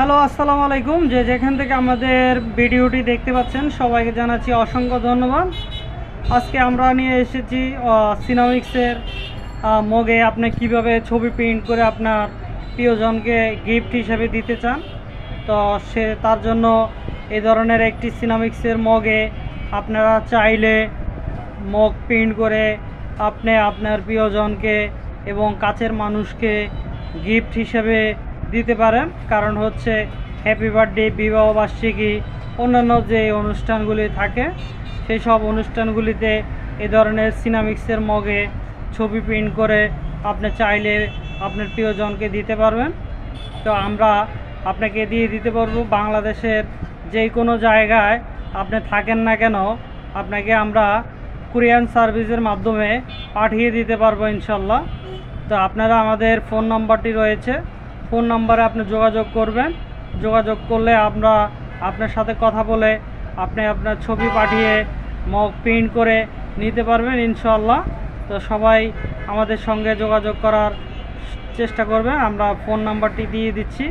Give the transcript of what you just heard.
Hello, আসসালামু আলাইকুম। যে যেখান থেকে আমাদের ভিডিওটি দেখতে পাচ্ছেন সবাইকে জানাচ্ছি অসংখ্য ধন্যবাদ। আজকে আমরা নিয়ে এসেছি সিনামিক্সের মগে আপনি কিভাবে ছবি প্রিন্ট করে আপনার প্রিয়জনকে গিফট হিসেবে দিতে চান। তো তার জন্য এই ধরনের একটি সিনামিক্সের মগে আপনারা চাইলে মগ প্রিন্ট করে আপনি আপনার প্রিয়জনকে এবং কাছের মানুষকে গিফট হিসেবে দিতে পারেন। কারণ হচ্ছে হ্যাপি বার্থডে, বিবাহবার্ষিকী, অন্যান্য যে অনুষ্ঠানগুলি থাকে সেই সব অনুষ্ঠানগুলিতে এ ধরনের সিনামিক্সের মগে ছবি প্রিন্ট করে আপনি চাইলে আপনার প্রিয়জনকে দিতে পারবেন। তো আমরা আপনাকে দিয়ে দিতে পারবো বাংলাদেশের যে কোনো জায়গায় আপনি থাকেন না কেন, আপনাকে আমরা কুরিয়ার সার্ভিসের মাধ্যমে পাঠিয়ে দিতে পারবো ইনশাল্লাহ। তো আপনারা আমাদের ফোন নাম্বারটি রয়েছে, ফোন নাম্বারে আপনি যোগাযোগ করবেন। যোগাযোগ করলে আমরা আপনার সাথে কথা বলে আপনি আপনার ছবি পাঠিয়ে মগ প্রিন্ট করে নিতে পারবেন ইনশাল্লাহ। তো সবাই আমাদের সঙ্গে যোগাযোগ করার চেষ্টা করবেন। আমরা ফোন নাম্বারটি দিয়ে দিচ্ছি।